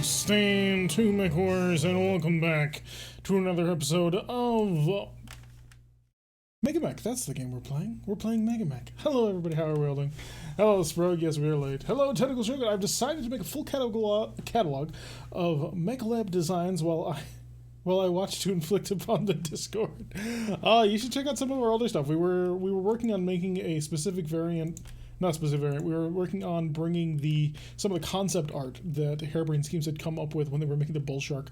Stand to MechWars, and welcome back to another episode of MegaMek. That's the game we're playing. We're playing MegaMek. Hello everybody, how are we all doing? Hello Sprog, yes we are late. Hello Tentacle Shogun. I've decided to make a full catalog of MechLab designs while I watch to inflict upon the Discord. You should check out some of our older stuff. We were working on making a specific variant. Not specific variant. We were working on bringing some of the concept art that Harebrained Schemes had come up with when they were making the Bull Shark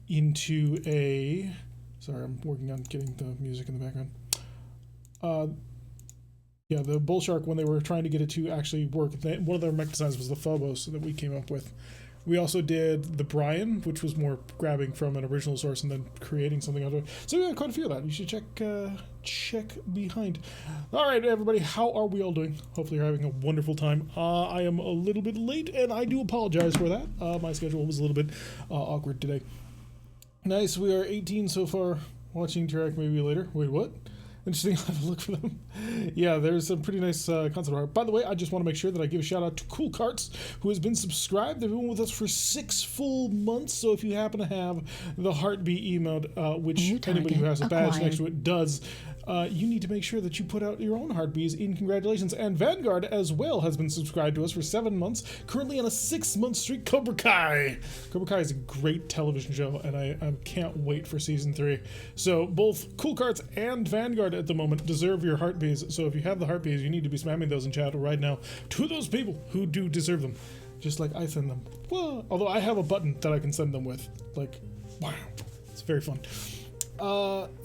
into a... Sorry, I'm working on getting the music in the background. Yeah, the Bull Shark, when they were trying to get it to actually work, one of their mech designs was the Phobos that we came up with. We also did the Brian, which was more grabbing from an original source and then creating something out of it. So we had quite a few of that. You should check behind. All right, everybody, how are we all doing? Hopefully you're having a wonderful time. I am a little bit late, and I do apologize for that. My schedule was a little bit awkward today. Nice, we are 18 so far. Watching Turek maybe later. Wait, what? Interesting. I'll have a look for them. Yeah, there's some pretty nice concept art. By the way, I just want to make sure that I give a shout out to Cool Carts, who has been subscribed. They've been with us for 6 full months. So if you happen to have the Heartbeat emote, which anybody who has a badge next to it does, you need to make sure that you put out your own Heartbeats in congratulations. And Vanguard as well has been subscribed to us for 7 months, currently on a 6-month streak. Cobra Kai. Cobra Kai is a great television show, and I can't wait for season 3. So both Cool Carts and Vanguard at the moment deserve your Heartbeats. So if you have the Heartbeats, you need to be spamming those in chat right now to those people who do deserve them, just like I send them. Well, although I have a button that I can send them with. Like, wow, it's very fun.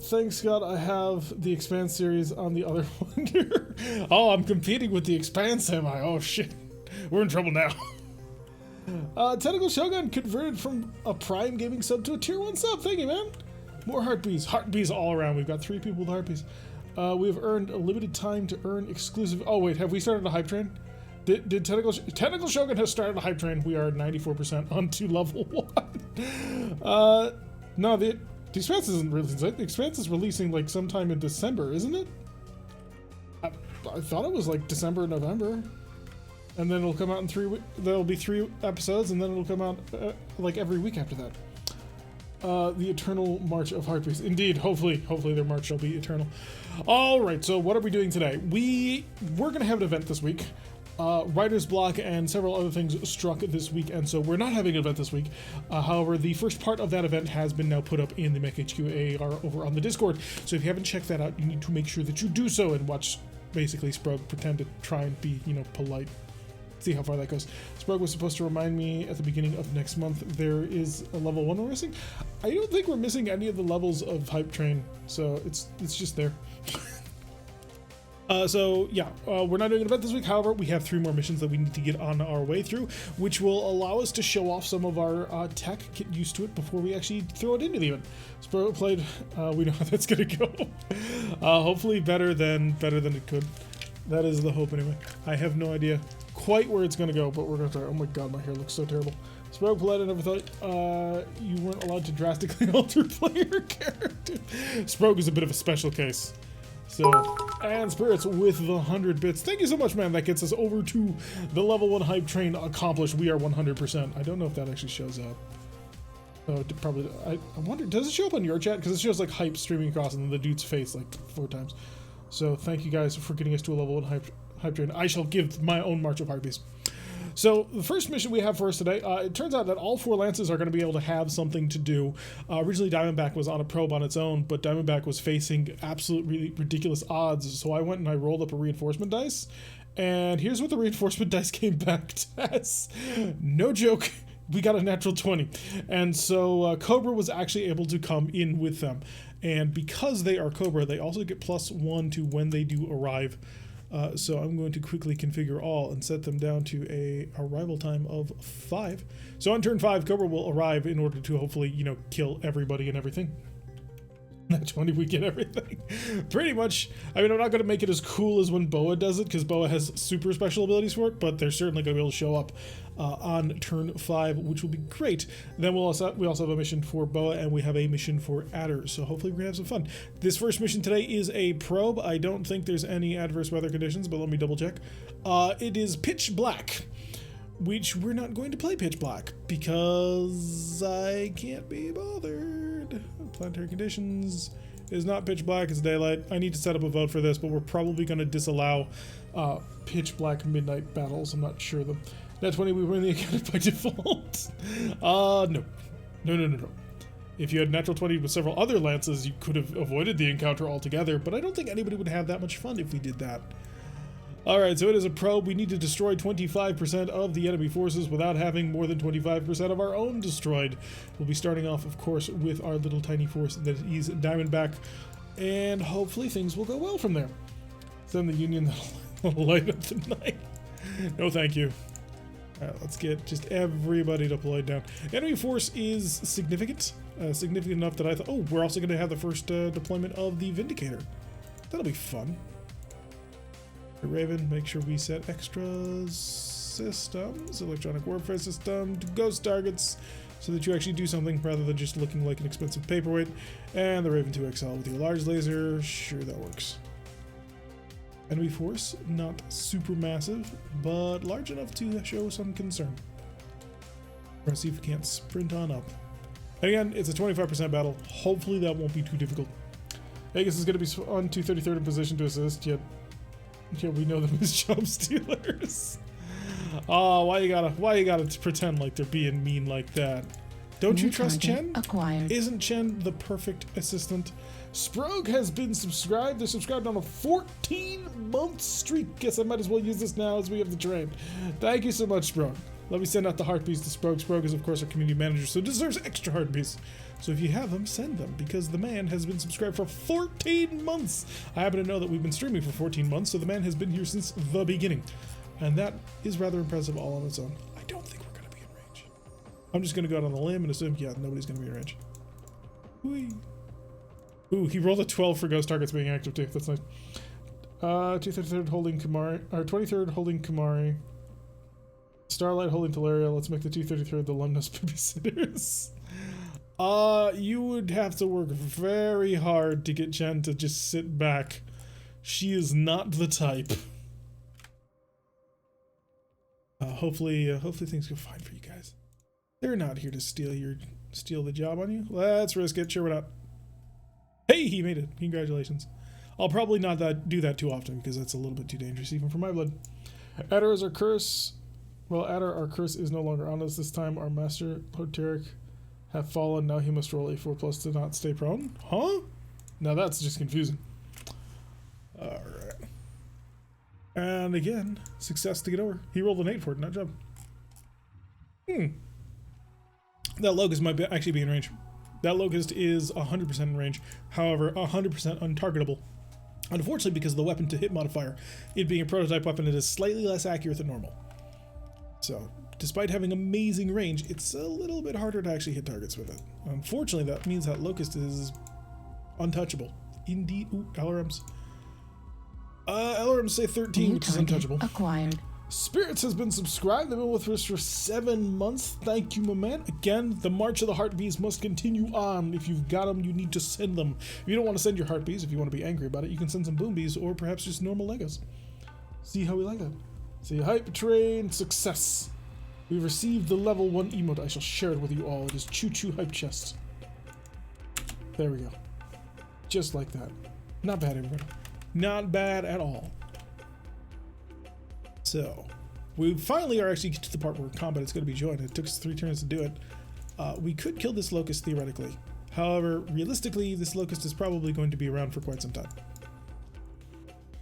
Thanks God I have the Expanse series on the other one here. Oh, I'm competing with the Expanse, am I? Oh shit, we're in trouble now. Tentacle Shogun converted from a Prime Gaming sub to a tier 1 sub. Thank you, man. More Heartbeats all around. We've got 3 people with Heartbeats. We have earned a limited time to earn exclusive. Oh wait, have we started a hype train? Did Tentacle Shogun has started a hype train. We are 94% onto level 1. No, the Expanse isn't releasing. The Expanse is releasing like sometime in December, isn't it? I thought it was like December, November, and then it'll come out in 3 weeks. There'll be 3 episodes, and then it'll come out like every week after that. The eternal march of Heartbeats. Indeed, hopefully their march shall be eternal. All right, so what are we doing today? We're gonna have an event this week. Writer's block and several other things struck this week, and so we're not having an event this week. However, the first part of that event has been now put up in the MekHQ AR over on the Discord. So if you haven't checked that out, you need to make sure that you do so and watch basically Sprog pretend to try and be, polite. See how far that goes. Sprog was supposed to remind me at the beginning of next month there is a level 1 we're missing. I don't think we're missing any of the levels of Hype Train, so it's just there. We're not doing an event this week. However, we have 3 more missions that we need to get on our way through, which will allow us to show off some of our tech, get used to it before we actually throw it into the event. Sprog played, we know how that's gonna go. Hopefully better than it could. That is the hope anyway. I have no idea quite where it's gonna go, but we're gonna try. Oh my god, my hair looks so terrible. Sprog polite, I never thought you weren't allowed to drastically alter player character. Sprog is a bit of a special case. So, and Spirits with the 100 bits. Thank you so much, man. That gets us over to the level 1 hype train accomplished. We are 100%. I don't know if that actually shows up. Oh, probably. I wonder, does it show up on your chat? Because it shows like hype streaming across and then the dude's face like 4 times. So thank you guys for getting us to a level 1 hype train. I shall give my own March of Heartbeats. So the first mission we have for us today, it turns out that all 4 Lances are going to be able to have something to do. Originally Diamondback was on a probe on its own, but Diamondback was facing absolutely ridiculous odds. So I went and I rolled up a reinforcement dice, and here's what the reinforcement dice came back as. No joke. We got a natural 20. And so Cobra was actually able to come in with them. And because they are Cobra, they also get +1 to when they do arrive. So I'm going to quickly configure all and set them down to a arrival time of 5. So on turn 5, Cobra will arrive in order to hopefully, kill everybody and everything. That 20 we get everything. Pretty much. I mean, I'm not going to make it as cool as when Boa does it, because Boa has super special abilities for it, but they're certainly going to be able to show up on turn 5, which will be great. Then we also have a mission for Boa, and we have a mission for Adder, so hopefully we're going to have some fun. This first mission today is a probe. I don't think there's any adverse weather conditions, but let me double check. It is pitch black, which we're not going to play pitch black because I can't be bothered. Planetary conditions is not pitch black, it's daylight. I need to set up a vote for this, but we're probably going to disallow pitch black midnight battles. I'm not sure them. Net 20, we win the encounter by default. No. No. If you had natural 20 with several other lances, you could have avoided the encounter altogether, but I don't think anybody would have that much fun if we did that. Alright, so it is a probe. We need to destroy 25% of the enemy forces without having more than 25% of our own destroyed. We'll be starting off, of course, with our little tiny force that is Diamondback, and hopefully things will go well from there. Send the Union that'll light up the night. No, thank you. Alright, let's get just everybody deployed down. Enemy force is significant. Significant enough that I thought, oh, we're also going to have the first deployment of the Vindicator. That'll be fun. Raven, make sure we set extra systems, electronic warfare system, to ghost targets, so that you actually do something rather than just looking like an expensive paperweight. And the Raven 2 XL with your large laser, sure, that works. Enemy force, not super massive, but large enough to show some concern. Let's see if we can't sprint on up. And again, it's a 25% battle. Hopefully that won't be too difficult. Vegas is going to be on 233rd in position to assist, yet we know them as job stealers. Oh, why you gotta pretend like they're being mean like that? Don't you trust Chen? Acquired. Isn't Chen the perfect assistant? Sprogue has been subscribed. They're subscribed on a 14-month streak. Guess I might as well use this now as we have the train. Thank you so much, Sprogue. Let me send out the heartbeats to Sprogue. Sprogue is, of course, our community manager, so deserves extra heartbeats. So if you have them, send them, because the man has been subscribed for 14 months. I happen to know that we've been streaming for 14 months, so the man has been here since the beginning. And that is rather impressive all on its own. I don't think we're going to be in range. I'm just going to go out on a limb and assume, yeah, nobody's going to be in range. Whee. Ooh, he rolled a 12 for ghost targets being active, too. That's nice. 233rd holding Kamari, or 23rd holding Kamari. Starlight holding Teleria. Let's make the 233rd the Lumnus babysitters. You would have to work very hard to get Chen to just sit back. She is not the type. Hopefully things go fine for you guys. They're not here to steal the job on you. Let's risk it. Sure, we're not. Hey, he made it. Congratulations. I'll probably not do that too often because that's a little bit too dangerous even for my blood. Adder is our curse. Well, Adder, our curse is no longer on us this time. Our master, Altair, have fallen. Now he must roll a 4+ to not stay prone. Huh? Now that's just confusing. Alright. And again, success to get over. He rolled an 8 for it, not job. That Locust might actually be in range. That Locust is 100% in range. However, 100% untargetable. Unfortunately, because of the weapon to hit modifier, it being a prototype weapon, it is slightly less accurate than normal. So, despite having amazing range, it's a little bit harder to actually hit targets with it. Unfortunately, that means that Locust is untouchable. Indeed. Ooh, LRMs. LRMs say 13, which is untouchable. Acquired. Spirits has been subscribed. They've been with us for 7 months. Thank you, my man. Again, the March of the Heartbees must continue on. If you've got them, you need to send them. If you don't want to send your Heartbees, if you want to be angry about it, you can send some Boom Bees or perhaps just normal Legos. See how we like that. See, hype train success. We've received the level 1 emote. I shall share it with you all. It is Choo Choo Hype Chest. There we go. Just like that. Not bad, everybody. Not bad at all. So, we finally are actually to the part where combat is going to be joined. It took us 3 turns to do it. We could kill this Locust theoretically. However, realistically, this Locust is probably going to be around for quite some time.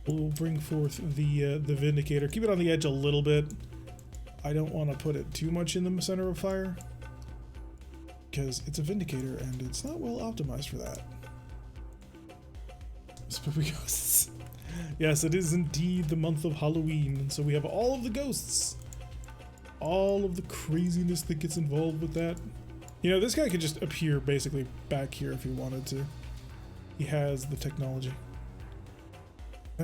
We'll bring forth the Vindicator. Keep it on the edge a little bit. I don't want to put it too much in the center of fire, because it's a Vindicator and it's not well optimized for that. Spooky ghosts. Yes, it is indeed the month of Halloween, and so we have all of the ghosts. All of the craziness that gets involved with that. You know, this guy could just appear basically back here if he wanted to. He has the technology. I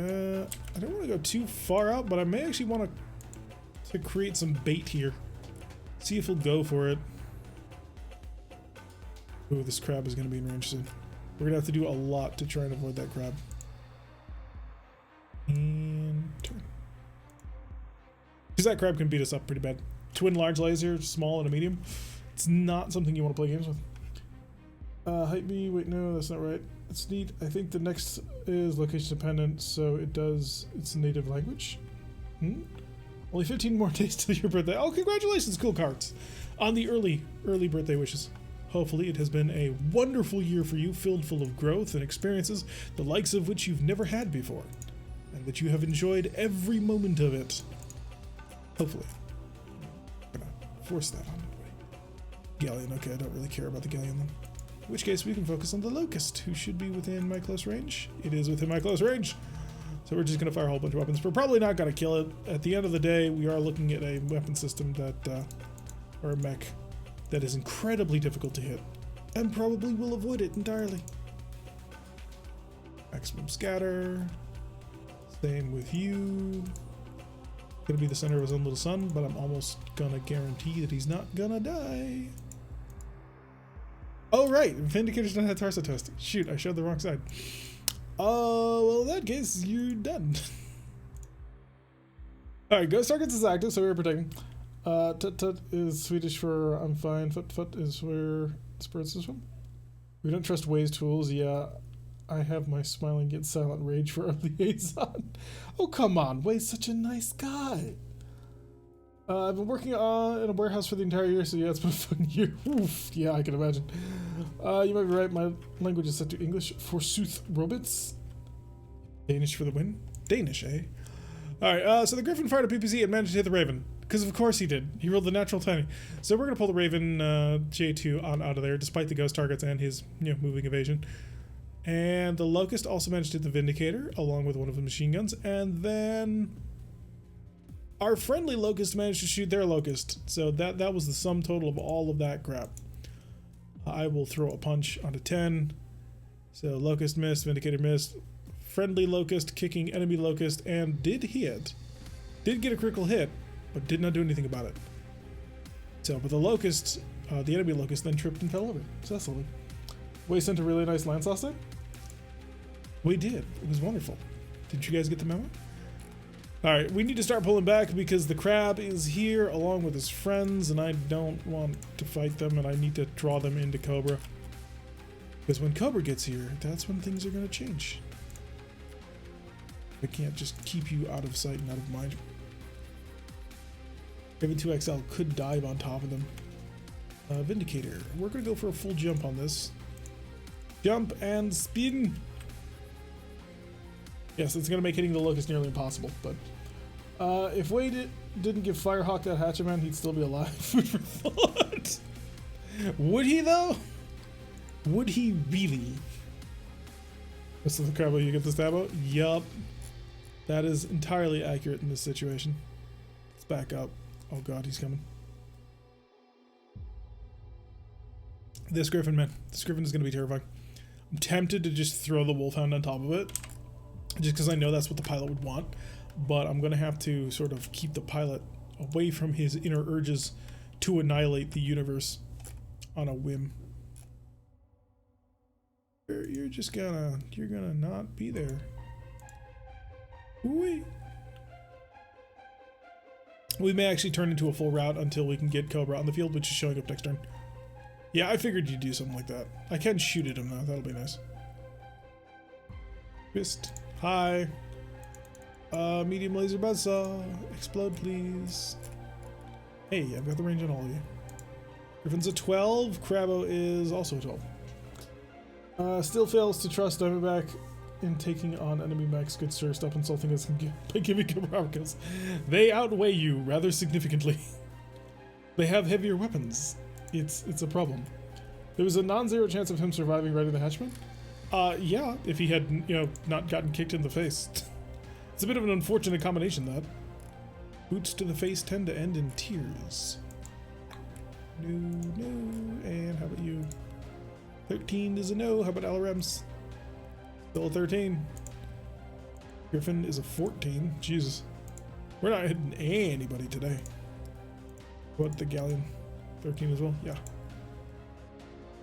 don't want to go too far out, but I may actually want to create some bait here. See if he'll go for it. Ooh, this crab is going to be in range soon. We're going to have to do a lot to try and avoid that crab. And turn. Because that crab can beat us up pretty bad. twin large laser, small and a medium. It's not something you want to play games with. Height B, wait, no, that's not right. It's neat. I think the next is location dependent, so it does its native language. Only 15 more days till your birthday. Oh, congratulations, cool cards. On the early birthday wishes. Hopefully it has been a wonderful year for you, filled full of growth and experiences, the likes of which you've never had before, and that you have enjoyed every moment of it. Hopefully. I'm gonna force that on everybody. Galleon, okay, I don't really care about the Galleon then. In which case we can focus on the Locust, who should be within my close range. It is within my close range. So we're just gonna fire a whole bunch of weapons. We're probably not gonna kill it. At the end of the day, we are looking at a weapon system that, or a mech, that is incredibly difficult to hit, and probably will avoid it entirely. Maximum scatter. Same with you. Gonna be the center of his own little sun, but I'm almost gonna guarantee that he's not gonna die. Oh right, Vindicator's not had Tarsa Toast. Shoot, I showed the wrong side. Oh, well in that case, you're done. Alright, Ghost Targets is active, so we're protecting. Tut tut is Swedish for I'm fine. Fut fut is where Spurs is from. We don't trust Waze tools. Yeah, I have my smiling yet silent rage for our liaison. Oh, come on. Wade's such a nice guy. I've been working in a warehouse for the entire year, so yeah, it's been a fun year. Oof, yeah, I can imagine. You might be right. My language is set to English. Forsooth, robots. Danish for the win. Danish, eh? Alright, so the Griffin fired a PPC and managed to hit the Raven. Because of course he did. He rolled the natural 20. So we're going to pull the Raven J2 on out of there, despite the ghost targets and his moving evasion. And the Locust also managed to hit the Vindicator, along with one of the machine guns. And then our friendly Locust managed to shoot their Locust. So that was the sum total of all of that crap. I will throw a punch onto 10. So Locust missed, Vindicator missed. Friendly Locust kicking enemy Locust and did hit. Did get a critical hit, but did not do anything about it. So, but the Locust, the enemy Locust, then tripped and fell over. So that's lovely. We sent a really nice lance last night. We did. It was wonderful. Did you guys get the memo? Alright, we need to start pulling back because the crab is here along with his friends, and I don't want to fight them, and I need to draw them into Cobra. Because when Cobra gets here, that's when things are going to change. I can't just keep you out of sight and out of mind. Raven 2XL could dive on top of them. Vindicator. We're going to go for a full jump on this. Jump and spin. Yes, it's going to make hitting the Locust nearly impossible, but if Wade didn't give Firehawk that Hatchetman, he'd still be alive. Food for thought. Would he, though? Would he really? This is the crab you get the stab out? Yup. That is entirely accurate in this situation. Let's back up. Oh god, he's coming. This Griffin, man. This Griffin is going to be terrifying. I'm tempted to just throw the Wolfhound on top of it. Just because I know that's what the pilot would want. But I'm going to have to sort of keep the pilot away from his inner urges to annihilate the universe on a whim. You're just gonna... You're gonna not be there. Ooh-wee. We may actually turn into a full route until we can get Cobra on the field, which is showing up next turn. Yeah, I figured you'd do something like that. I can shoot at him though, that'll be nice. Fist. Hi. Medium laser buzzsaw. Explode, please. Hey, I've got the range on all of you. Griffin's a 12. Crabbo is also a 12. Still fails to trust Diamondback in taking on enemy mechs. Good sir, stop insulting us by giving him power kills. They outweigh you rather significantly. They have heavier weapons. It's a problem. There was a non-zero chance of him surviving riding the Hatchman. Yeah, if he had, not gotten kicked in the face. It's a bit of an unfortunate combination, that. Boots to the face tend to end in tears. No, and how about you? 13 is a no. How about LRMs? Still a 13. Griffin is a 14. Jesus. We're not hitting anybody today. What, the Galleon? 13 as well? Yeah.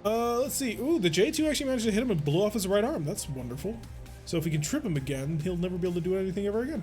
Let's see. Ooh, the J2 actually managed to hit him and blew off his right arm. That's wonderful. So if we can trip him again, he'll never be able to do anything ever again.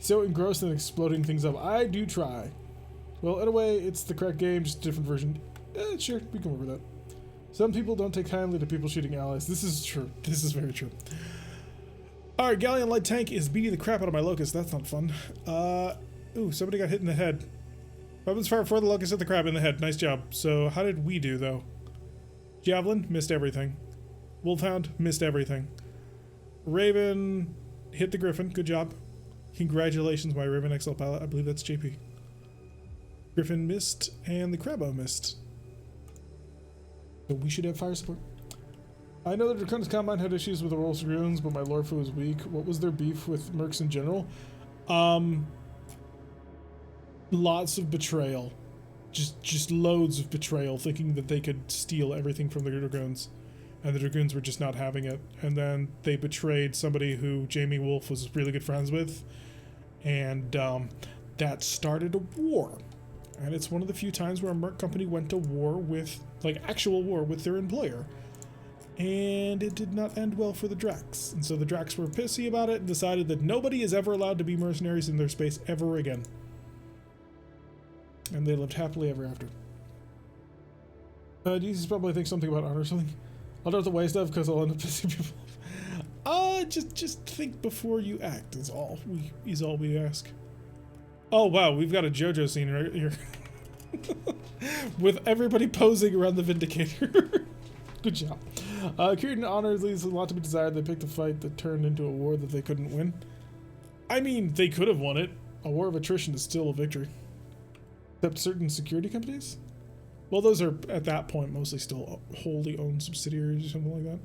So engrossed in exploding things up. I do try. Well, in a way, it's the correct game, just a different version. Sure, we can work with that. Some people don't take kindly to people shooting allies. This is true. This is very true. Alright, Galleon Light Tank is beating the crap out of my Locust. That's not fun. Ooh, somebody got hit in the head. Weapons fire before the Locust hit the crab in the head. Nice job. So, how did we do, though? Javelin, missed everything. Wolfhound, missed everything. Raven hit the Griffin. Good job. Congratulations, my Raven XL pilot. I believe that's JP. Griffin missed, and the Crabbo missed. So we should have fire support. I know that Draconis Combine had issues with the Royal Dragoons, but my Lorfu was weak. What was their beef with Mercs in general? Lots of betrayal. Just loads of betrayal, thinking that they could steal everything from the Dragoons. And the Dragoons were just not having it. And then they betrayed somebody who Jamie Wolf was really good friends with. And that started a war. And it's one of the few times where a Merc company went to war with, like, actual war with their employer. And it did not end well for the Drax. And so the Drax were pissy about it and decided that nobody is ever allowed to be mercenaries in their space ever again. And they lived happily ever after. Jesus probably thinks something about honor or something. I'll don't have to waste stuff because I'll end up pissing people off. Just think before you act is all we ask. Oh wow, we've got a JoJo scene right here. With everybody posing around the Vindicator. Good job. Kieran honor leaves a lot to be desired. They picked a fight that turned into a war that they couldn't win. I mean, they could have won it. A war of attrition is still a victory. Except certain security companies? Well, those are, at that point, mostly still wholly owned subsidiaries or something like that.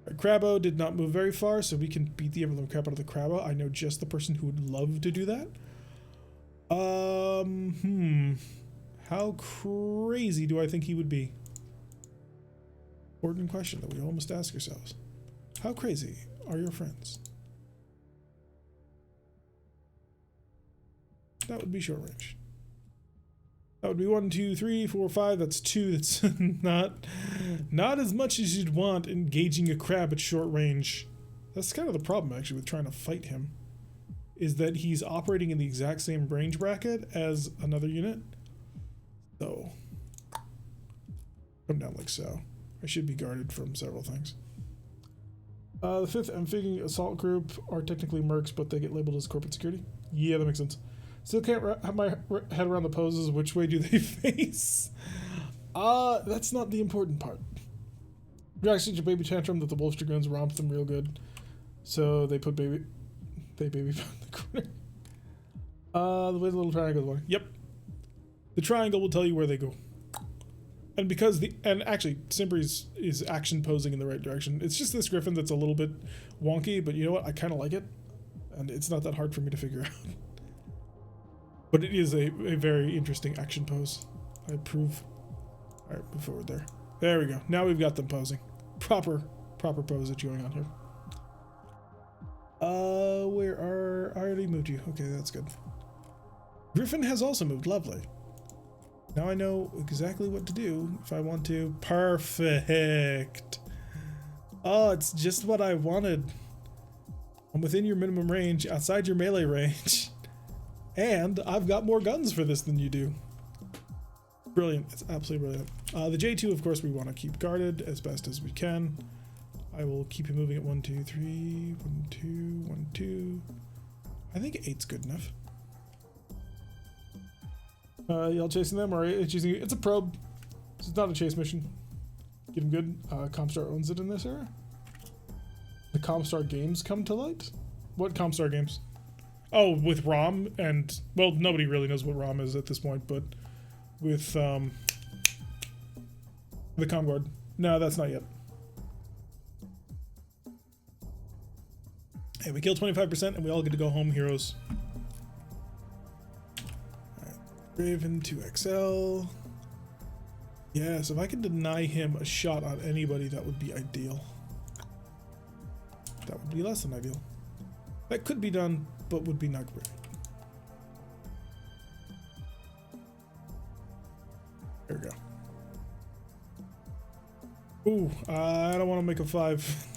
Right, Crabbo did not move very far, so we can beat the ever-living crap out of the Crabbo. I know just the person who would love to do that. How crazy do I think he would be? Important question that we all must ask ourselves. How crazy are your friends? That would be short range. That would be 1, 2, 3, 4, 5. That's 2. That's not as much as you'd want engaging a crab at short range. That's kind of the problem, actually, with trying to fight him. Is that he's operating in the exact same range bracket as another unit. So, come down like so. I should be guarded from several things. The 5th Amphibian Assault Group are technically mercs, but they get labeled as corporate security. Yeah, that makes sense. Still can't have my head around the poses. Which way do they face? That's not the important part. You're actually a baby tantrum that the Wolf Dragoons romped them real good. So they put baby found in the corner. The way the little triangle is going. Yep. The triangle will tell you where they go. And because actually Simbri is action posing in the right direction. It's just this Griffin that's a little bit wonky, but you know what? I kind of like it. And it's not that hard for me to figure out. But it is a very interesting action pose. I approve. Alright, move forward there. There we go. Now we've got them posing. Proper posage going on here. I already moved you. Okay, that's good. Griffin has also moved. Lovely. Now I know exactly what to do if I want to. Perfect. Oh, it's just what I wanted. I'm within your minimum range, outside your melee range. And I've got more guns for this than you do. Brilliant. It's absolutely brilliant. The J2, of course, we want to keep guarded as best as we can. I will keep you moving at 1, 2, 3, 1, 2, 1, 2. I think 8's good enough. Y'all chasing them or chasing you? It's a probe. It's not a chase mission. Get him good. Comstar owns it in this era. The Comstar games come to light? What Comstar games? Oh, with ROM and, well, nobody really knows what ROM is at this point, but with the ComGuard. No, that's not yet. Hey, we killed 25% and we all get to go home heroes. Alright, Raven 2XL. Yeah, so if I can deny him a shot on anybody, that would be ideal. That would be less than ideal. That could be done, but would be not great. There we go. Ooh, I don't want to make a 5.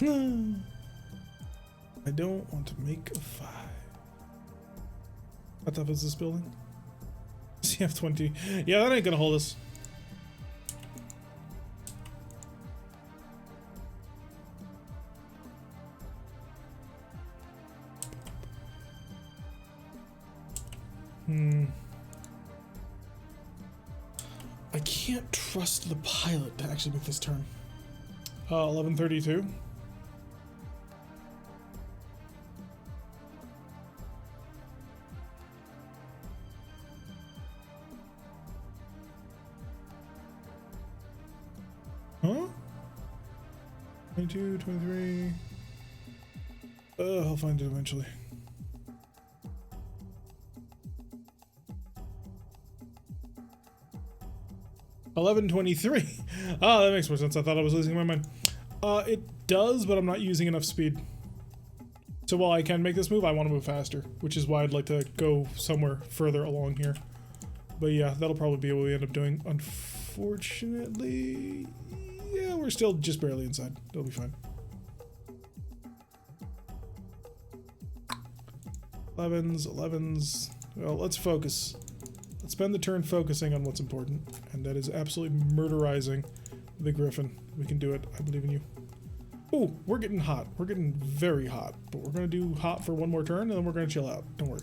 I don't want to make a 5. How tough is this building? CF-20. Yeah, that ain't gonna hold us. I can't trust the pilot to actually make this turn. 1132. Huh? 22, 23. I'll find it eventually. $11.23. Oh, that makes more sense. I thought I was losing my mind. It does, but I'm not using enough speed. So while I can make this move, I want to move faster, which is why I'd like to go somewhere further along here. But yeah, that'll probably be what we end up doing. Unfortunately, yeah, we're still just barely inside. It'll be fine. 11s. Well, let's focus. Let's spend the turn focusing on what's important, and that is absolutely murderizing the Griffin. We can do it. I believe in you. Oh, we're getting hot. We're getting very hot, but we're going to do hot for one more turn, and then we're going to chill out. Don't worry.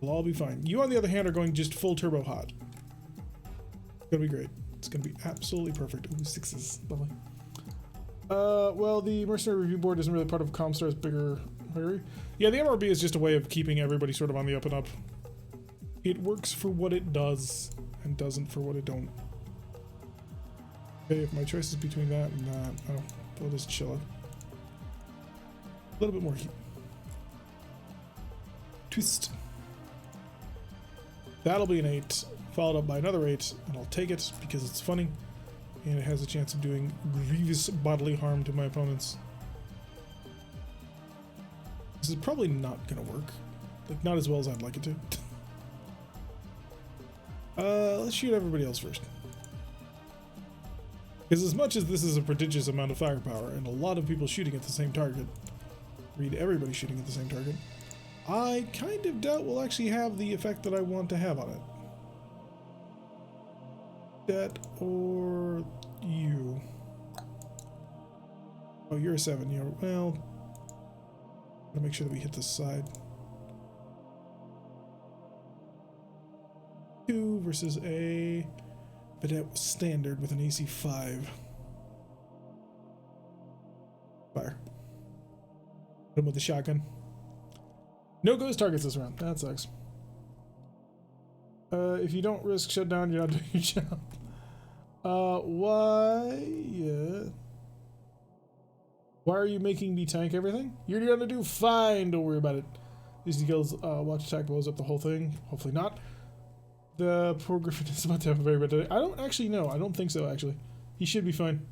We'll all be fine. You, on the other hand, are going just full turbo hot. It's going to be great. It's going to be absolutely perfect. Ooh, 6s. Lovely. Well, the Mercenary Review Board isn't really part of Comstar's bigger theory. Yeah, the MRB is just a way of keeping everybody sort of on the up and up. It works for what it does and doesn't for what it don't. Okay, if my choice is between that and that, we'll just chill it. A little bit more heat. Twist. That'll be an 8, followed up by another 8, and I'll take it because it's funny, and it has a chance of doing grievous bodily harm to my opponents. This is probably not gonna work. Like, not as well as I'd like it to. Let's shoot everybody else first. Because as much as this is a prodigious amount of firepower and a lot of people shooting at the same target, read everybody shooting at the same target, I kind of doubt we'll actually have the effect that I want to have on it. That or you. Oh, you're a 7. Yeah, well, gotta make sure that we hit this side. 2 versus a Vedette standard with an AC 5. Fire. Hit him with the shotgun. No ghost targets this round. That sucks. If you don't risk shutdown, you're not doing your job. Why? Yeah. Why are you making me tank everything? You're gonna do fine. Don't worry about it. These skills, watch attack blows up the whole thing. Hopefully not. The poor Griffin is about to have a very bad day. I don't actually know. I don't think so, actually. He should be fine.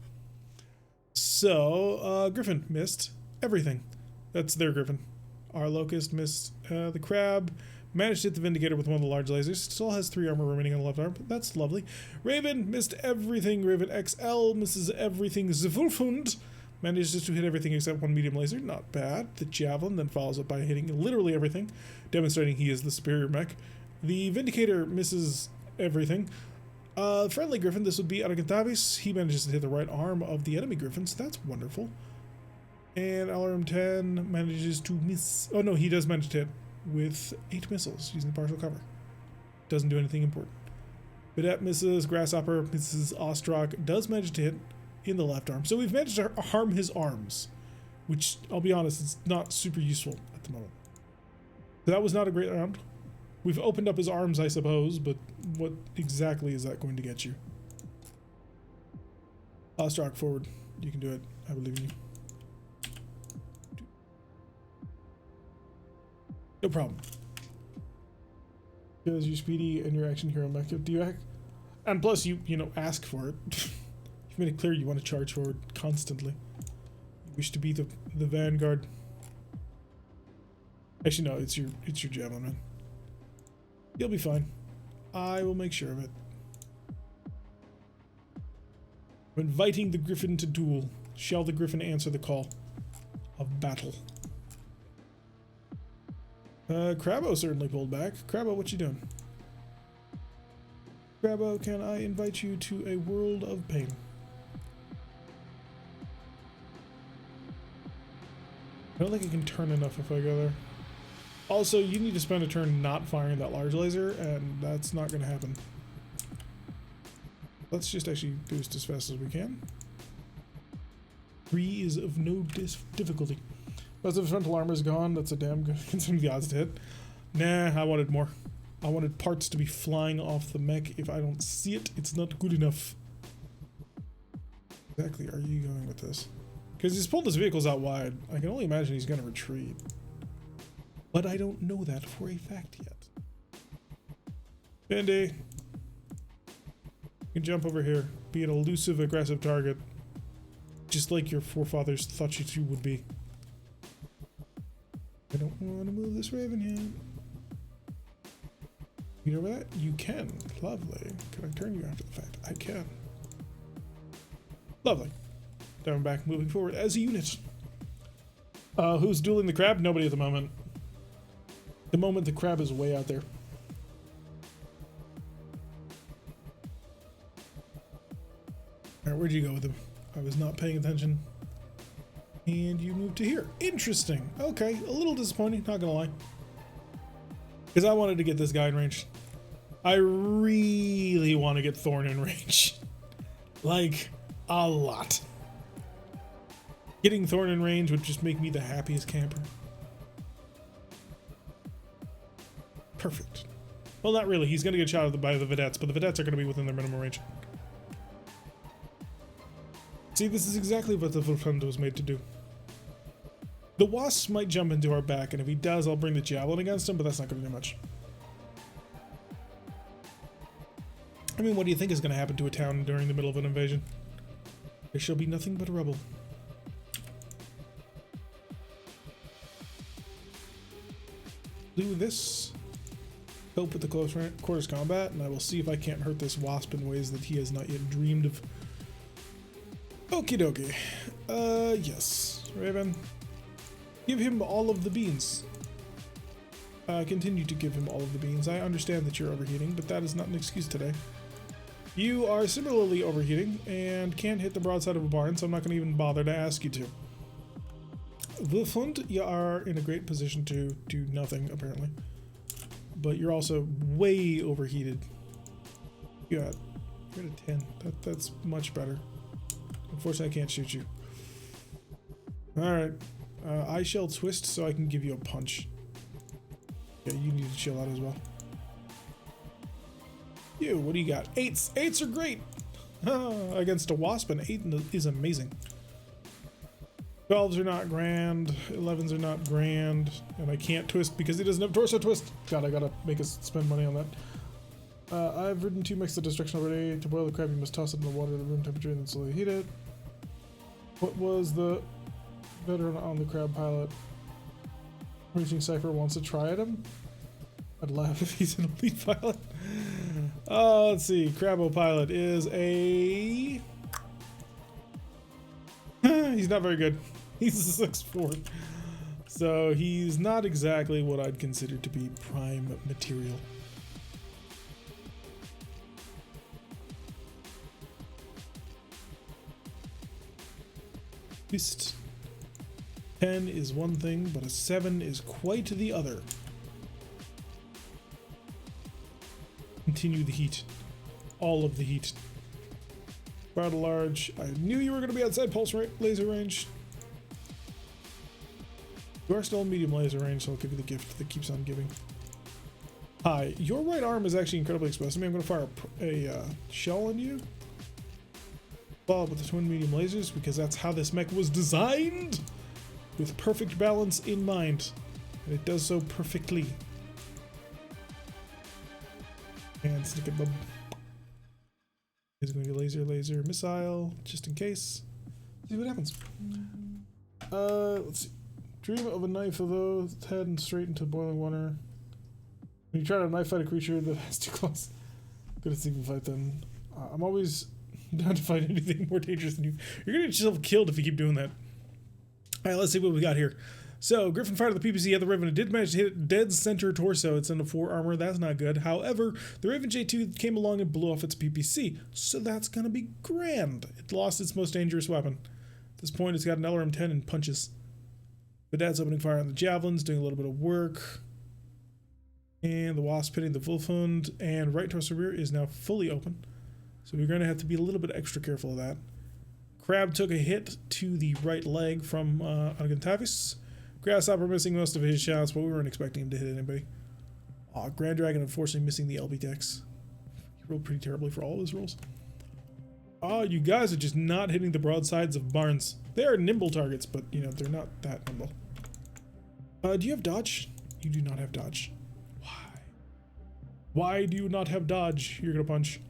So, Griffin missed everything. That's their Griffin. Our Locust missed the Crab. Managed to hit the Vindicator with one of the large lasers. Still has 3 armor remaining on the left arm, but that's lovely. Raven missed everything. Raven XL misses everything. Zwölfhund manages to hit everything except 1 medium laser. Not bad. The Javelin then follows up by hitting literally everything, demonstrating he is the superior mech. The Vindicator misses everything. Friendly Griffin, this would be Aragantavis. He manages to hit the right arm of the enemy Griffin, so that's wonderful. And Alarum 10 manages to miss. Oh no, he does manage to hit with 8 missiles using partial cover. Doesn't do anything important. Vedette misses, Grasshopper misses, Ostrak does manage to hit in the left arm. So we've managed to harm his arms, which, I'll be honest, is not super useful at the moment. So that was not a great round. We've opened up his arms, I suppose, but what exactly is that going to get you? Ostrak, forward. You can do it. I believe in you. No problem. Because you're speedy and you're action hero mech. Do you act? And plus, you ask for it. You've made it clear you want to charge forward constantly. You wish to be the vanguard. Actually, no, it's your javelin, man. You'll be fine. I will make sure of it. I'm inviting the Griffin to duel. Shall the Griffin answer the call of battle? Crabbo certainly pulled back. Crabbo, what you doing? Crabbo, can I invite you to a world of pain? I don't think I can turn enough if I go there. Also, you need to spend a turn not firing that large laser, and that's not going to happen. Let's just actually boost as fast as we can. 3 is of no difficulty. Most of the frontal armor is gone. That's a damn good considering the odds to hit. Nah, I wanted more. I wanted parts to be flying off the mech. If I don't see it, it's not good enough. Exactly are you going with this? Because he's pulled his vehicles out wide. I can only imagine he's going to retreat. But I don't know that for a fact yet. Bendy. You can jump over here. Be an elusive, aggressive target. Just like your forefathers thought you two would be. I don't want to move this raven yet. You know what? You can. Lovely. Can I turn you after the fact? I can. Lovely. Diamondback moving forward as a unit. Who's dueling the crab? Nobody at the moment. The moment the crab is way out there. Alright, where'd you go with him? I was not paying attention. And you moved to here. Interesting. Okay, a little disappointing, not gonna lie. Because I wanted to get this guy in range. I really want to get Thorn in range. Like, a lot. Getting Thorn in range would just make me the happiest camper. Perfect. Well, not really. He's going to get shot by the vedettes, but the vedettes are going to be within their minimum range. See, this is exactly what the Volfunda was made to do. The wasps might jump into our back, and if he does, I'll bring the javelin against him, but that's not going to do much. I mean, what do you think is going to happen to a town during the middle of an invasion? There shall be nothing but rubble. Do this. Help with the close quarters combat, and I will see if I can't hurt this wasp in ways that he has not yet dreamed of. Okie dokie. Yes. Raven. Give him all of the beans. Continue to give him all of the beans. I understand that you're overheating, but that is not an excuse today. You are similarly overheating and can't hit the broadside of a barn, so I'm not going to even bother to ask you to. Wolfhund, you are in a great position to do nothing, apparently. But you're also way overheated. You're at a 10. That's much better. Unfortunately, I can't shoot you. Alright. I shall twist so I can give you a punch. Yeah, you need to chill out as well. You, what do you got? 8s. 8s are great! Against a wasp, an 8 is amazing. 12s are not grand. 11s are not grand. And I can't twist because he doesn't have torso twist. God, I gotta make us spend money on that. I've ridden 2 mechs of destruction already. To boil the crab, you must toss it in the water at room temperature and then slowly heat it. What was the veteran on the crab pilot? Reaching Cypher wants to try at him? I'd laugh if he's an elite pilot. Let's see. Crabbo pilot is a... he's not very good. He's a 6'4". So he's not exactly what I'd consider to be prime material. Twist. 10 is one thing, but a 7 is quite the other. Continue the heat. All of the heat. Battle large. I knew you were going to be outside pulse laser range. You are still in medium laser range, so I'll give you the gift that keeps on giving. Hi, your right arm is actually incredibly exposed to me. I'm going to fire a shell on you. Follow up with the twin medium lasers, because that's how this mech was designed! With perfect balance in mind. And it does so perfectly. And stick it, bub. Is going to be laser, missile, just in case. See what happens. Let's see. Dream of a knife of those head and straight into boiling water. When you try to knife fight a creature that has too close, good at single fight then. I'm always down to fight anything more dangerous than you. You're gonna get yourself killed if you keep doing that. Alright, let's see what we got here. So, Griffin fired at the PPC at the Raven. It did manage to hit it dead center torso. It's under 4 armor. That's not good. However, the Raven J2 came along and blew off its PPC. So that's going to be grand. It lost its most dangerous weapon. At this point, it's got an LRM-10 and punches. The dad's opening fire on the javelins, doing a little bit of work. And the Wasp hitting the Wolfhund. And right torso rear is now fully open. So we're going to have to be a little bit extra careful of that. Crab took a hit to the right leg from Argentavis. Grasshopper missing most of his shots, but we weren't expecting him to hit anybody. Grand Dragon unfortunately missing the LB decks. He rolled pretty terribly for all of his rolls. You guys are just not hitting the broadsides of Barnes. They are nimble targets, but you know, they're not that nimble. Do you have dodge? You do not have dodge. Why? Why do you not have dodge? You're gonna punch.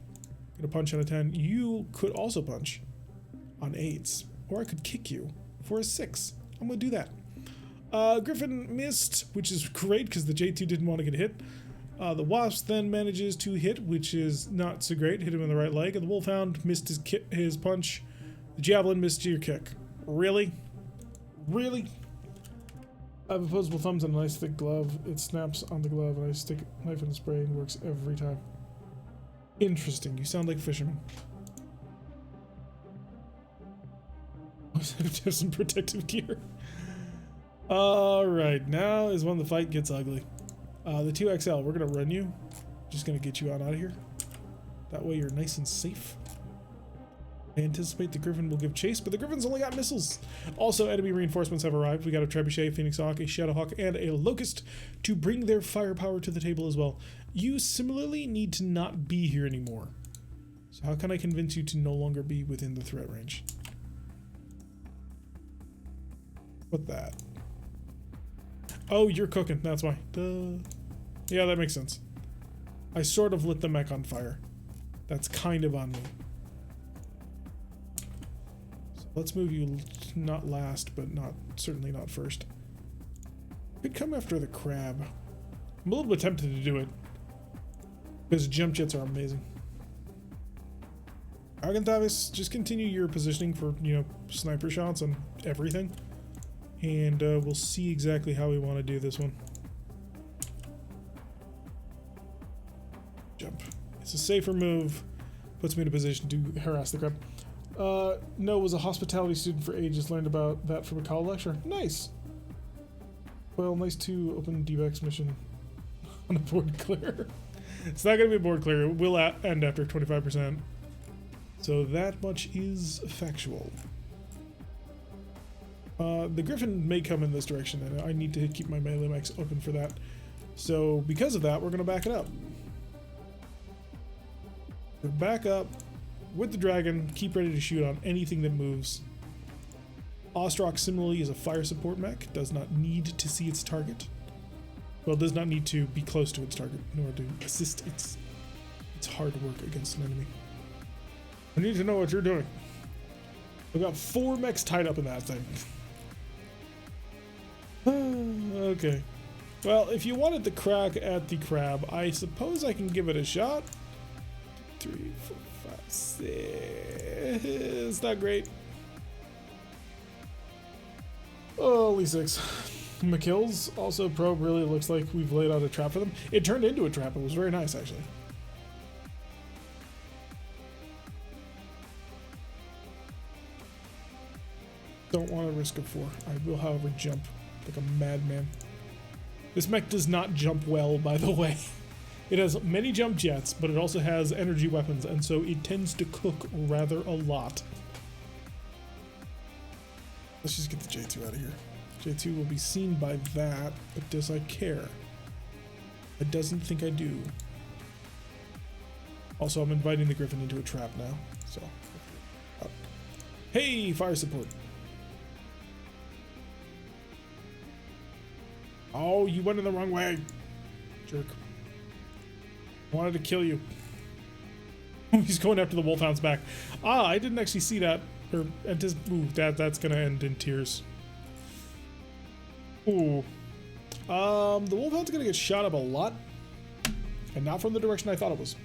Gonna punch on a 10. You could also punch on 8s, or I could kick you for a 6. I'm gonna do that. Griffin missed, which is great because the J2 didn't want to get hit. The Wasp then manages to hit, which is not so great. Hit him in the right leg, and the Wolfhound missed his punch. The Javelin missed your kick. Really? Really? I have opposable thumbs and a nice thick glove. It snaps on the glove, and I stick a knife in the spray, and it works every time. Interesting. You sound like a fisherman. I have to have some protective gear. Alright, now is when the fight gets ugly. The 2XL, we're going to run you. Just going to get you out of here. That way you're nice and safe. I anticipate the Griffin will give chase, but the Griffin's only got missiles. Also, enemy reinforcements have arrived. We got a Trebuchet, Phoenix Hawk, a Shadowhawk, and a Locust to bring their firepower to the table as well. You similarly need to not be here anymore. So how can I convince you to no longer be within the threat range? What that? Oh, you're cooking. That's why. Duh. Yeah, that makes sense. I sort of lit the mech on fire. That's kind of on me. So let's move you not last, but certainly not first. Could come after the crab. I'm a little bit tempted to do it, because jump jets are amazing. Argentavis, just continue your positioning for, you know, sniper shots on everything. And we'll see exactly how we want to do this one. Jump. It's a safer move. Puts me in a position to harass the crab. No, was a hospitality student for ages. Learned about that from a college lecture. Nice. Well, nice to open DVX mission on a board clear. It's not going to be a board clear. It will end after 25%. So that much is factual. The Griffin may come in this direction, and I need to keep my melee mechs open for that. So because of that, we're going to back it up. So back up with the dragon, keep ready to shoot on anything that moves. Ostrock similarly is a fire support mech, does not need to see its target. Well, does not need to be close to its target in order to assist its hard work against an enemy. I need to know what you're doing. I've got 4 mechs tied up in that thing. Okay. Well, if you wanted the crack at the crab, I suppose I can give it a shot. 3, 4, 5, 6. It's not great. Oh, only 6. McKills, also probe really looks like we've laid out a trap for them. It turned into a trap. It was very nice, actually. Don't want to risk a 4. I will, however, jump like a madman. This mech does not jump well, by the way. It has many jump jets, but it also has energy weapons, and so it tends to cook rather a lot. Let's just get the J2 out of here. J2 will be seen by that, but does I care? I doesn't think I do. Also, I'm inviting the Griffin into a trap now, so. Hey, fire support. Oh, you went in the wrong way. Jerk. Wanted to kill you. He's going after the Wolfhound's back. Ah, I didn't actually see that. Or ooh, that's gonna end in tears. Ooh. The Wolfhound's gonna get shot up a lot. And not from the direction I thought it was.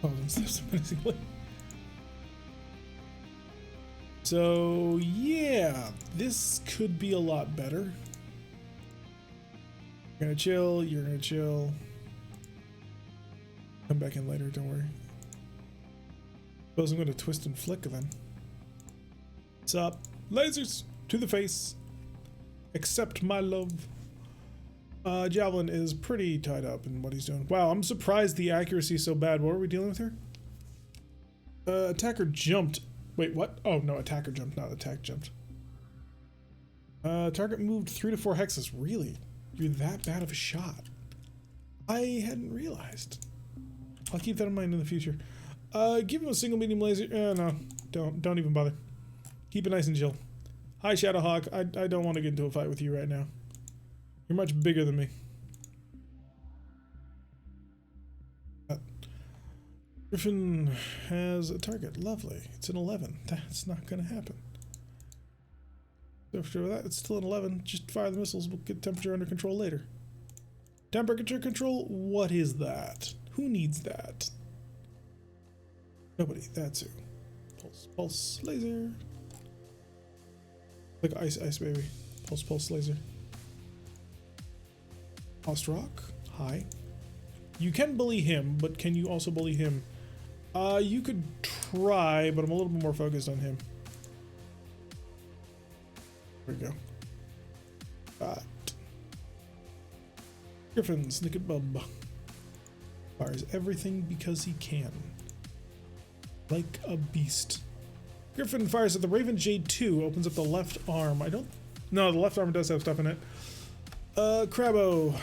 Oh, that's menacingly. So yeah, this could be a lot better. You're gonna chill, you're gonna chill. Come back in later, don't worry. Suppose I'm gonna twist and flick then. What's up? Lasers to the face. Accept my love. Javelin is pretty tied up in what he's doing. Wow, I'm surprised the accuracy is so bad. What are we dealing with here? Attacker jumped. Wait, what? Oh, no, attacker jumped, not attack jumped. Target moved 3 to 4 hexes. Really? You're that bad of a shot? I hadn't realized. I'll keep that in mind in the future. Give him a single medium laser. No, don't even bother. Keep it nice and chill. Hi, Shadowhawk. I don't want to get into a fight with you right now. You're much bigger than me. Griffin has a target. Lovely. It's an 11. That's not going to happen. After that, it's still an 11. Just fire the missiles. We'll get temperature under control later. Temperature control? What is that? Who needs that? Nobody. That's who. Pulse, pulse, laser. Like ice, ice, baby. Pulse, pulse, laser. Ostrock. Hi. You can bully him, but can you also bully him? You could try, but I'm a little bit more focused on him. There we go. Griffin, Snicket Bub. Fires everything because he can. Like a beast. Griffin fires at the Raven J2, opens up the left arm. No, the left arm does have stuff in it. Crabbo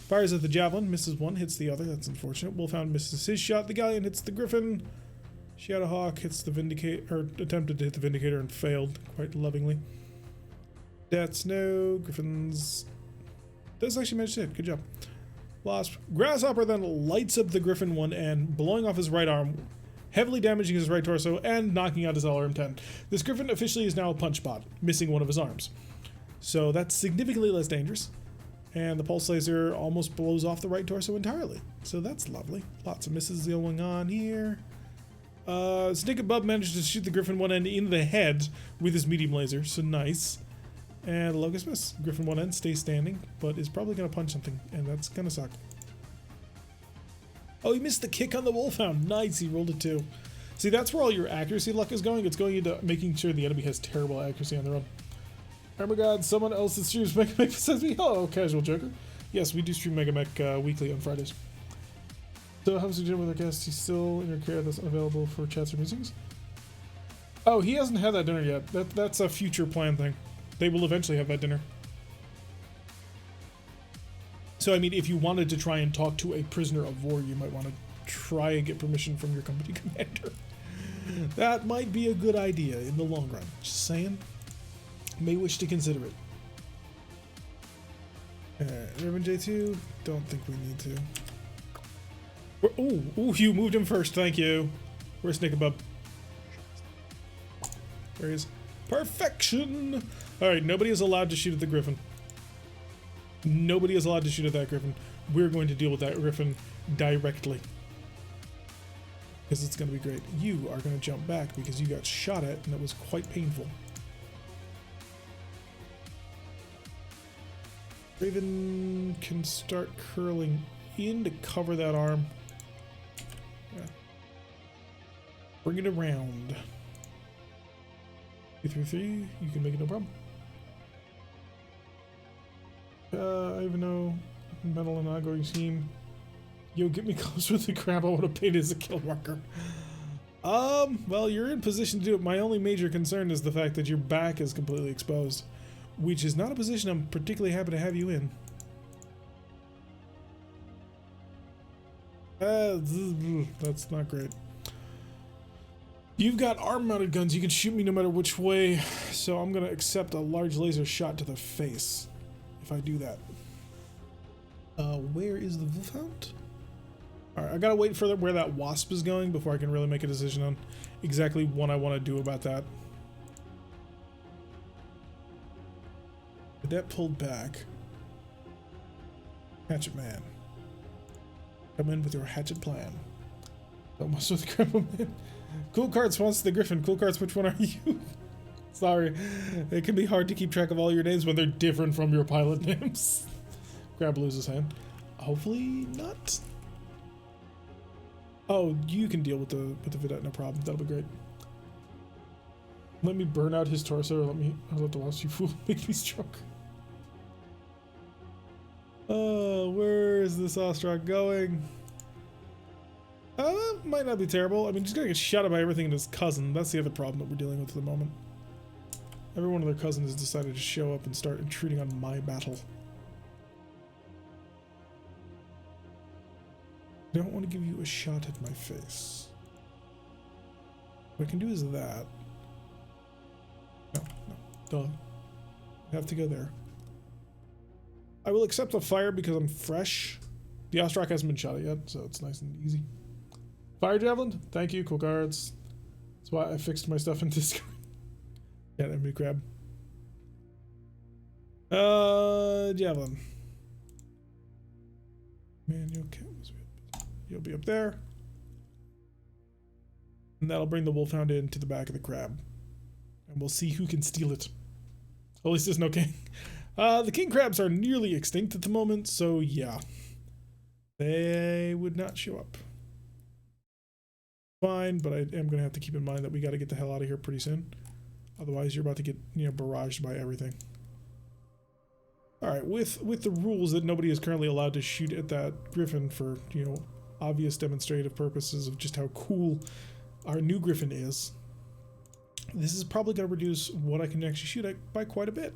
fires at the Javelin, misses one, hits the other. That's unfortunate. Wolfhound misses his shot. The Galleon hits the Griffin. Shadowhawk hits the Vindicator, or attempted to hit the Vindicator and failed quite lovingly. Death Snow, Griffins. Does actually manage to hit. Good job. Wasp. Grasshopper then lights up the Griffin one end, blowing off his right arm, heavily damaging his right torso, and knocking out his LRM-10. This Griffin officially is now a punch bot, missing one of his arms. So that's significantly less dangerous. And the pulse laser almost blows off the right torso entirely. So that's lovely. Lots of misses going on here. Snake Above managed to shoot the Griffin one end in the head with his medium laser, so nice. And Locust miss. Griffin one end stays standing, but is probably going to punch something, and that's going to suck. Oh, he missed the kick on the Wolfhound. Nice, he rolled a 2. See, that's where all your accuracy luck is going. It's going into making sure the enemy has terrible accuracy on their own. Oh my god, someone else that streams MegaMek besides me. Hello, Casual Joker. Yes, we do stream MegaMek weekly on Fridays. So how's the dinner with our guest? He's still in your care that's unavailable for chats or musings? Oh, he hasn't had that dinner yet. That's a future plan thing. They will eventually have that dinner. So, I mean, if you wanted to try and talk to a prisoner of war, you might want to try and get permission from your company commander. That might be a good idea in the long run. Just saying. May wish to consider it. Urban J2, don't think we need to. Ooh, you moved him first, thank you. Where's Nickabub? There he is. Perfection! Alright, nobody is allowed to shoot at the Griffin. Nobody is allowed to shoot at that Griffin. We're going to deal with that Griffin directly. Because it's going to be great. You are going to jump back because you got shot at and it was quite painful. Raven can start curling in to cover that arm. Yeah. Bring it around. 233, you can make it no problem. I even know metal and ongoing scheme. Yo, get me close with the crab. I want to paint as a kill marker. Well, you're in position to do it. My only major concern is the fact that your back is completely exposed, which is not a position I'm particularly happy to have you in. That's not great. You've got arm-mounted guns. You can shoot me no matter which way, so I'm going to accept a large laser shot to the face if I do that. Where is the Wolfhound? Alright, I gotta wait for where that Wasp is going before I can really make a decision on exactly what I want to do about that. Cadet pulled back. Hatchet Man. Come in with your hatchet plan. Don't mess with Grandma Man. Cool Carts wants the Griffin. Cool Carts, which one are you? Sorry. It can be hard to keep track of all your names when they're different from your pilot names. Crab loses hand. Hopefully not. Oh, you can deal with the vidette, no problem. That'll be great. Let me burn out his torso, or let the last few fool make me stroke. Oh, where is this Ostrak going? Might not be terrible. I mean, he's gonna get shot at by everything in his cousin. That's the other problem that we're dealing with at the moment. Every one of their cousins has decided to show up and start intruding on my battle. I don't want to give you a shot at my face. What I can do is that. No, duh. I have to go there. I will accept the fire because I'm fresh. The Ostrak hasn't been shot at yet, so it's nice and easy. Fire javelin, thank you, cool cards. That's why I fixed my stuff in Discord. Yeah, enemy crab. Javelin. Man, you'll be up there. And that'll bring the wolfhound into the back of the crab. And we'll see who can steal it. At least there's no king. The king crabs are nearly extinct at the moment, so yeah. They would not show up. Fine, but I am going to have to keep in mind that we got to get the hell out of here pretty soon. Otherwise, you're about to get, barraged by everything. Alright, with the rules that nobody is currently allowed to shoot at that griffin for, obvious demonstrative purposes of just how cool our new griffin is, this is probably going to reduce what I can actually shoot at by quite a bit.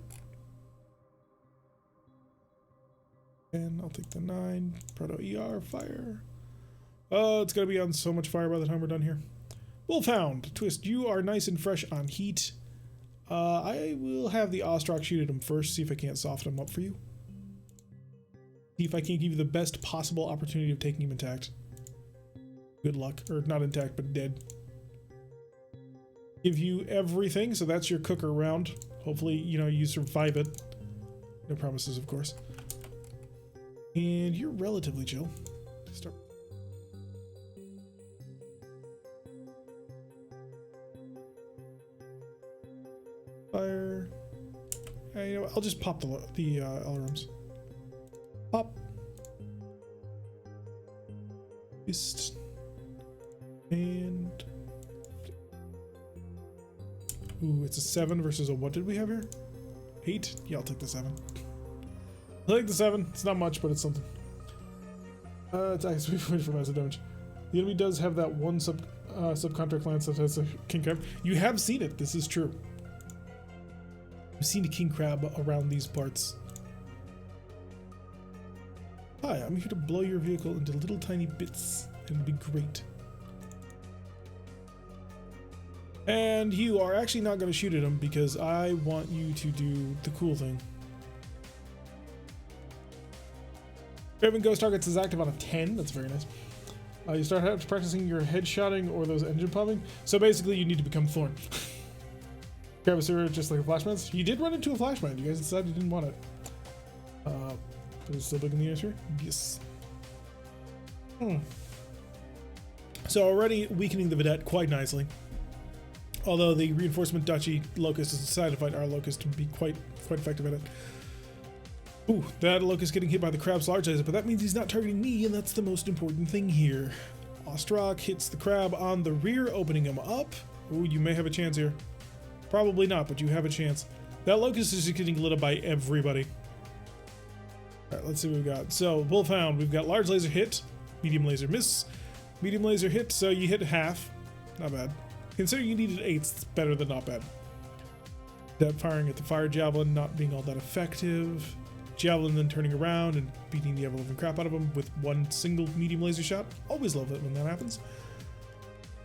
And I'll take the 9, Proto-ER, fire. Oh, it's going to be on so much fire by the time we're done here. Wolfhound, Twist, you are nice and fresh on heat. I will have the Ostrak shoot at him first, see if I can't soften him up for you. See if I can't give you the best possible opportunity of taking him intact. Good luck. Or not intact, but dead. Give you everything, so that's your cooker round. Hopefully, you survive it. No promises, of course. And you're relatively chill. Start. Fire. I'll just pop the alarms. Pop. Fist. And. Ooh, it's a 7 versus a what did we have here? 8? Yeah, I'll take the 7. I'll take the 7. It's not much, but it's something. Attack is 3 for massive damage. The enemy does have that one subcontract lance that has a king crab. You have seen it. This is true. I've seen a king crab around these parts. Hi, I'm here to blow your vehicle into little tiny bits. It'll be great. And you are actually not going to shoot at him because I want you to do the cool thing. Raven Ghost targets is active on a 10. That's very nice. You start practicing your headshotting or those engine popping. So basically, you need to become Thorn. Grab a sewer just like a flashman. You did run into a flashman. You guys decided you didn't want it. Is it still big in the atmosphere? Yes. So already weakening the vedette quite nicely. Although the reinforcement duchy locust has decided to fight our locust to be quite effective at it. Ooh, that locust getting hit by the crab's large laser, but that means he's not targeting me, and that's the most important thing here. Ostrak hits the crab on the rear, opening him up. Ooh, you may have a chance here. Probably not, but you have a chance. That locust is just getting lit up by everybody. Alright, let's see what we've got. So, Wolfhound, we've got large laser hit, medium laser miss, medium laser hit, so you hit half. Not bad. Considering you needed 8, it's better than not bad. That firing at the fire javelin not being all that effective. Javelin then turning around and beating the ever-living crap out of him with one single medium laser shot. Always love it when that happens.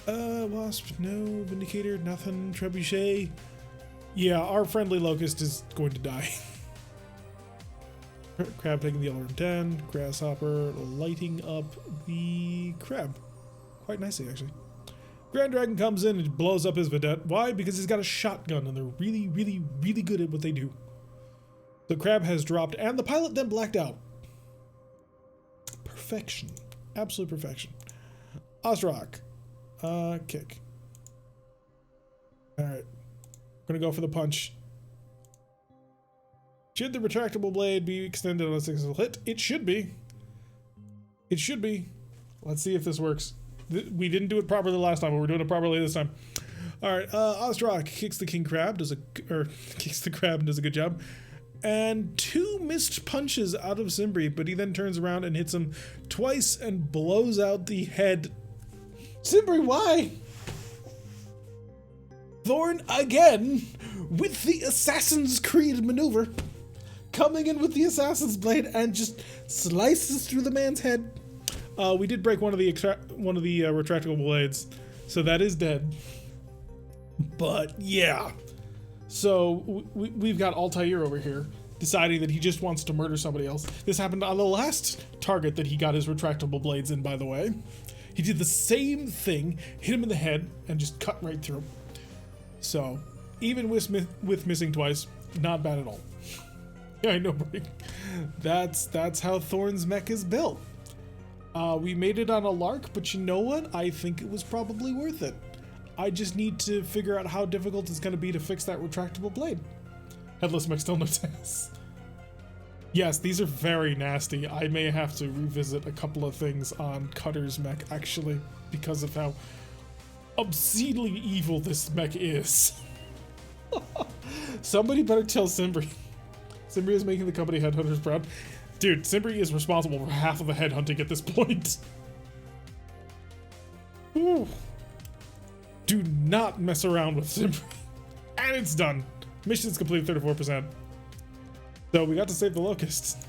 Wasp, no. Vindicator, nothing. Trebuchet. Yeah, our friendly locust is going to die. Crab taking the alarm 10. Grasshopper lighting up the crab. Quite nicely, actually. Grand Dragon comes in and blows up his vedette. Why? Because he's got a shotgun and they're really, really, really good at what they do. The crab has dropped and the pilot then blacked out. Perfection. Absolute perfection. Ostrak. Kick. Alright. We're gonna go for the punch. Should the retractable blade be extended on a successful hit? It should be. It should be. Let's see if this works. We didn't do it properly last time, but we're doing it properly this time. All right, Ozrock kicks the king crab, kicks the crab and does a good job. And 2 missed punches out of Simbri, but he then turns around and hits him twice and blows out the head. Simbri, why? Thorn again with the Assassin's Creed maneuver, coming in with the Assassin's Blade and just slices through the man's head. We did break one of the retractable blades, so that is dead. But yeah, so we've got Altair over here deciding that he just wants to murder somebody else. This happened on the last target that he got his retractable blades in, by the way. He did the same thing, hit him in the head, and just cut right through him. So even with missing twice, not bad at all. Yeah, I know, right? That's how Thorn's mech is built. We made it on a lark, but you know what? I think it was probably worth it. I just need to figure out how difficult it's going to be to fix that retractable blade. Headless mech still no test. Yes, these are very nasty. I may have to revisit a couple of things on Cutter's mech, actually, because of how obscenely evil this mech is. Somebody better tell Simbri. Simbri is making the company headhunters proud. Dude, Simbri is responsible for half of the headhunting at this point. Ooh. Do not mess around with Simbri. And it's done. Mission's completed 34%. So we got to save the locusts.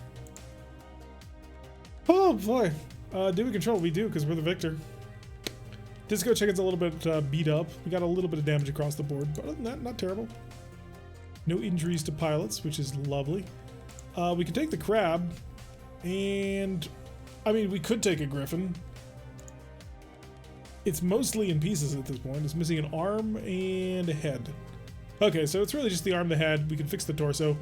Oh boy. Do we control? We do, because we're the victor. Disco Chicken's a little bit beat up. We got a little bit of damage across the board, but other than that, not terrible. No injuries to pilots, which is lovely. We can take the crab, and I mean, we could take a griffin. It's mostly in pieces at this point. It's missing an arm and a head. Okay, so it's really just the arm, the head. We can fix the torso.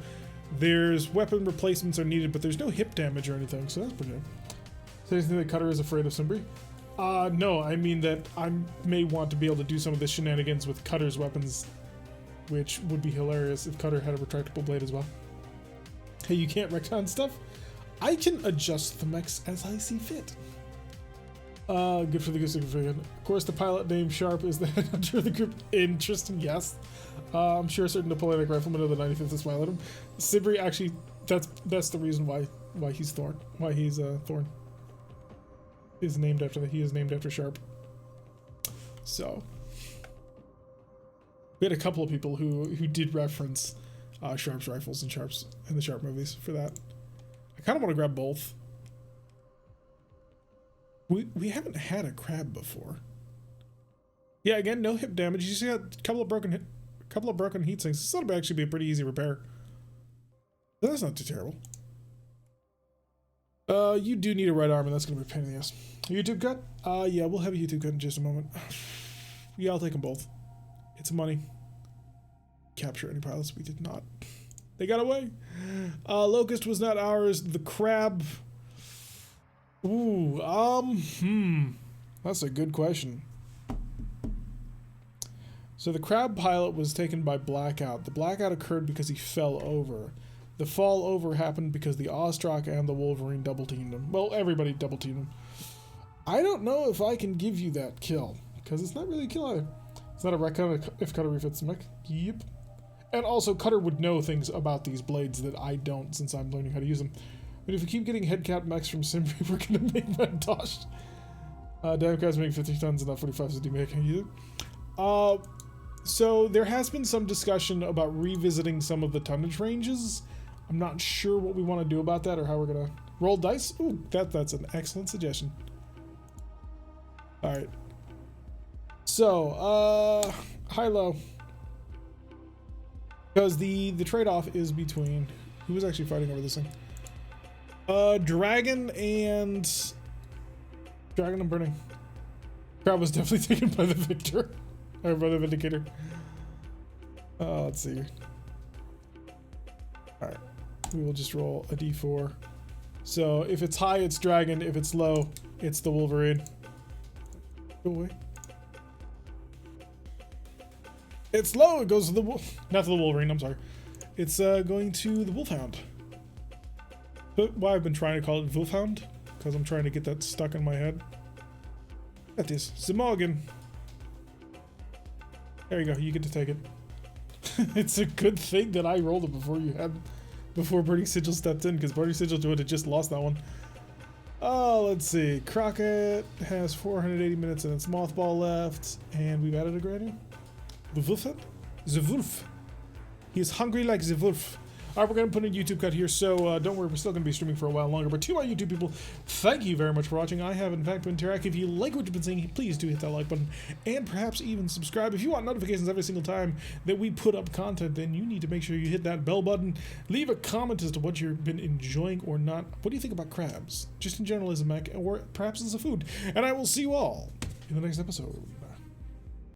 There's weapon replacements are needed, but there's no hip damage or anything, so that's pretty good. So you think that Cutter is afraid of Simbri? No, I mean that I may want to be able to do some of the shenanigans with Cutter's weapons, which would be hilarious if Cutter had a retractable blade as well. Hey, you can't retcon stuff? I can adjust the mechs as I see fit. Good for the goose, good for the good. Of course, the pilot named Sharp is the headhunter of the group. Interesting, yes. I'm sure certain Napoleonic riflemen of the 95th is smiling at him. Simbri, actually, that's the reason why he's Thorn. Why he's Thorn. He is named after Sharp. So we had a couple of people who did reference Sharp's rifles and Sharp's in the Sharp movies for that. I kind of want to grab both. We haven't had a crab before. Yeah, again, no hip damage. You just got a couple of broken heat sinks. This ought to actually be a pretty easy repair. But that's not too terrible. You do need a right arm, and that's gonna be a pain in the ass. YouTube cut? Yeah, we'll have a YouTube cut in just a moment. Yeah, I'll take them both. It's money. Capture any pilots? We did not. They got away. Locust was not ours. The crab. Ooh, that's a good question. So the crab pilot was taken by blackout. The blackout occurred because he fell over. The fall over happened because the Ostrak and the Wolverine double teamed him. Well, everybody double teamed him. I don't know if I can give you that kill, because it's not really a kill either. It's not a retcon if Cutter refits the mech. Yep. And also, Cutter would know things about these blades that I don't, since I'm learning how to use them. But if we keep getting headcap mechs from Simbri, we're gonna make Macintosh. Damcast making 50 tons and not 45 so DMake. So there has been some discussion about revisiting some of the tonnage ranges. I'm not sure what we want to do about that or how we're gonna roll dice. Ooh, that's an excellent suggestion. All right. So, high-low. Because the trade-off is between... Who was actually fighting over this thing? Dragon and Burning. Crowd was definitely taken by the victor. Or by the Vindicator. Let's see. Alright. We will just roll a d4. So, if it's high, it's Dragon. If it's low, it's the Wolverine. Go away. It's low. It goes to the not to the Wolverine. I'm sorry. It's going to the Wolfhound. But why I've been trying to call it Wolfhound, because I'm trying to get that stuck in my head. That is the Morgan. There you go. You get to take it. It's a good thing that I rolled it before Burning Sigil stepped in, because Burning Sigil would have just lost that one. Oh, let's see. Crockett has 480 minutes in its mothball left, and we've added a granny. The Wolfhound? The Wolf. He is hungry like the wolf. Alright, we're going to put in a YouTube cut here, so don't worry, we're still going to be streaming for a while longer. But to my YouTube people, thank you very much for watching. I have, in fact, been Tarak. If you like what you've been seeing, please do hit that like button, and perhaps even subscribe. If you want notifications every single time that we put up content, then you need to make sure you hit that bell button. Leave a comment as to what you've been enjoying or not. What do you think about crabs? Just in general as a mech, or perhaps as a food. And I will see you all in the next episode.